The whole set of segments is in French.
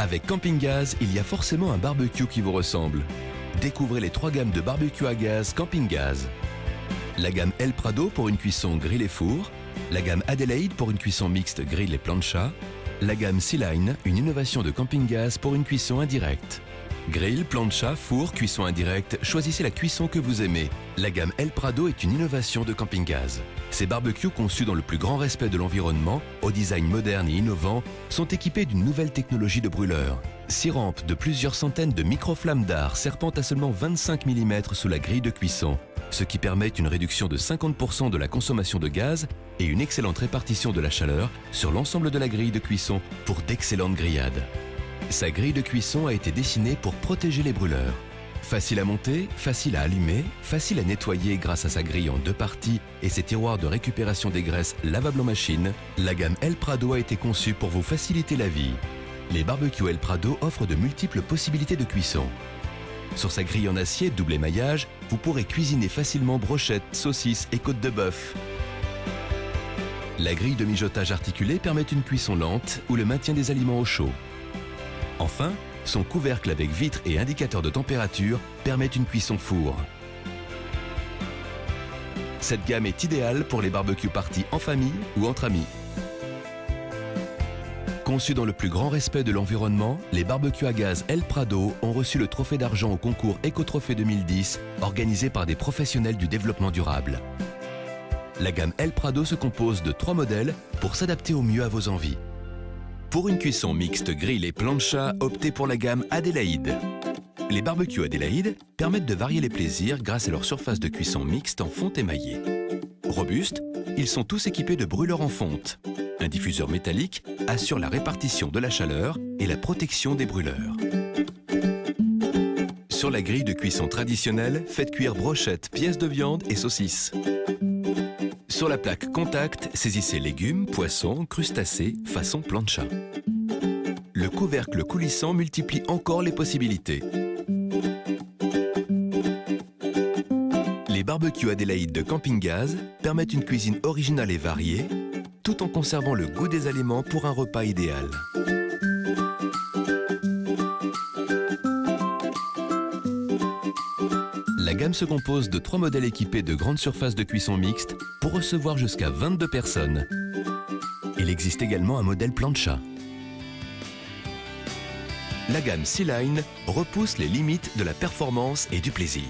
Avec Camping Gaz, il y a forcément un barbecue qui vous ressemble. Découvrez les 3 gammes de barbecue à gaz Camping Gaz. La gamme El Prado pour une cuisson grill et four, la gamme Adelaide pour une cuisson mixte grill et plancha, la gamme Sea Line, une innovation de Camping Gaz pour une cuisson indirecte. Grill, plancha, four, cuisson indirecte, choisissez la cuisson que vous aimez. La gamme El Prado est une innovation de Camping Gaz. Ces barbecues conçus dans le plus grand respect de l'environnement, au design moderne et innovant, sont équipés d'une nouvelle technologie de brûleur. 6 rampes de plusieurs centaines de micro-flammes d'art serpentent à seulement 25 mm sous la grille de cuisson, ce qui permet une réduction de 50% de la consommation de gaz et une excellente répartition de la chaleur sur l'ensemble de la grille de cuisson pour d'excellentes grillades. Sa grille de cuisson a été dessinée pour protéger les brûleurs. Facile à monter, facile à allumer, facile à nettoyer grâce à sa grille en 2 parties et ses tiroirs de récupération des graisses lavables en machine, la gamme El Prado a été conçue pour vous faciliter la vie. Les barbecues El Prado offrent de multiples possibilités de cuisson. Sur sa grille en acier double émaillage, vous pourrez cuisiner facilement brochettes, saucisses et côtes de bœuf. La grille de mijotage articulée permet une cuisson lente ou le maintien des aliments au chaud. Enfin, son couvercle avec vitre et indicateur de température permet une cuisson four. Cette gamme est idéale pour les barbecues parties en famille ou entre amis. Conçus dans le plus grand respect de l'environnement, les barbecues à gaz El Prado ont reçu le trophée d'argent au concours Écotrophée 2010, organisé par des professionnels du développement durable. La gamme El Prado se compose de 3 modèles pour s'adapter au mieux à vos envies. Pour une cuisson mixte grill et plancha, optez pour la gamme Adelaide. Les barbecues Adelaide permettent de varier les plaisirs grâce à leur surface de cuisson mixte en fonte émaillée. Robustes, ils sont tous équipés de brûleurs en fonte. Un diffuseur métallique assure la répartition de la chaleur et la protection des brûleurs. Sur la grille de cuisson traditionnelle, faites cuire brochettes, pièces de viande et saucisses. Sur la plaque contact, saisissez légumes, poissons, crustacés, façon plancha. Le couvercle coulissant multiplie encore les possibilités. Les barbecues Adelaide de Camping Gaz permettent une cuisine originale et variée, tout en conservant le goût des aliments pour un repas idéal. La gamme se compose de 3 modèles équipés de grandes surfaces de cuisson mixte pour recevoir jusqu'à 22 personnes. Il existe également un modèle plancha. La gamme Sea Line repousse les limites de la performance et du plaisir.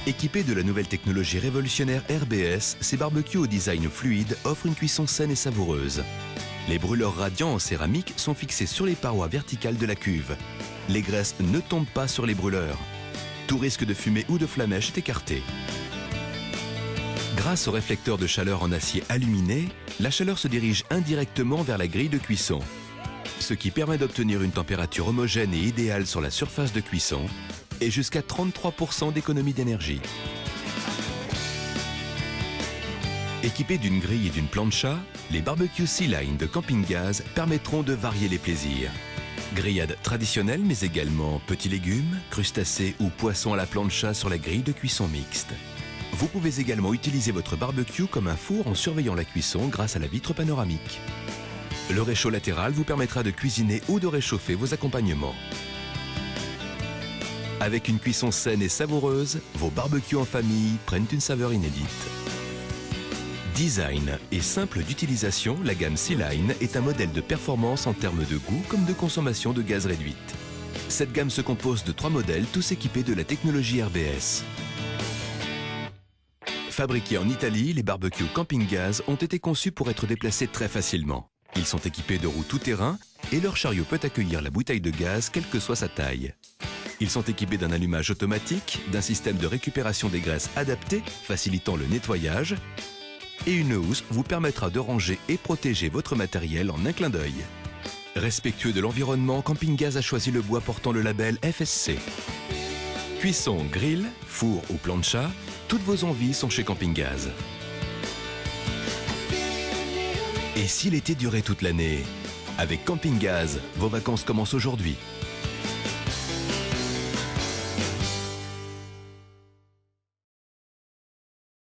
Équipés de la nouvelle technologie révolutionnaire RBS, ces barbecues au design fluide offrent une cuisson saine et savoureuse. Les brûleurs radiants en céramique sont fixés sur les parois verticales de la cuve. Les graisses ne tombent pas sur les brûleurs. Tout risque de fumée ou de flammèche est écarté. Grâce au réflecteur de chaleur en acier aluminé, la chaleur se dirige indirectement vers la grille de cuisson, ce qui permet d'obtenir une température homogène et idéale sur la surface de cuisson et jusqu'à 33% d'économie d'énergie. Équipés d'une grille et d'une plancha, les barbecues Sea Line de Camping Gaz permettront de varier les plaisirs. Grillade traditionnelle, mais également petits légumes, crustacés ou poissons à la plancha sur la grille de cuisson mixte. Vous pouvez également utiliser votre barbecue comme un four en surveillant la cuisson grâce à la vitre panoramique. Le réchaud latéral vous permettra de cuisiner ou de réchauffer vos accompagnements. Avec une cuisson saine et savoureuse, vos barbecues en famille prennent une saveur inédite. Design et simple d'utilisation, la gamme Sea Line est un modèle de performance en termes de goût comme de consommation de gaz réduite. Cette gamme se compose de 3 modèles tous équipés de la technologie RBS. Fabriqués en Italie, les barbecues Camping Gaz ont été conçus pour être déplacés très facilement. Ils sont équipés de roues tout-terrain et leur chariot peut accueillir la bouteille de gaz quelle que soit sa taille. Ils sont équipés d'un allumage automatique, d'un système de récupération des graisses adapté, facilitant le nettoyage, et une housse vous permettra de ranger et protéger votre matériel en un clin d'œil. Respectueux de l'environnement, Camping Gaz a choisi le bois portant le label FSC. Cuisson, grill, four ou plancha, toutes vos envies sont chez Camping Gaz. Et si l'été durait toute l'année? Avec Camping Gaz, vos vacances commencent aujourd'hui.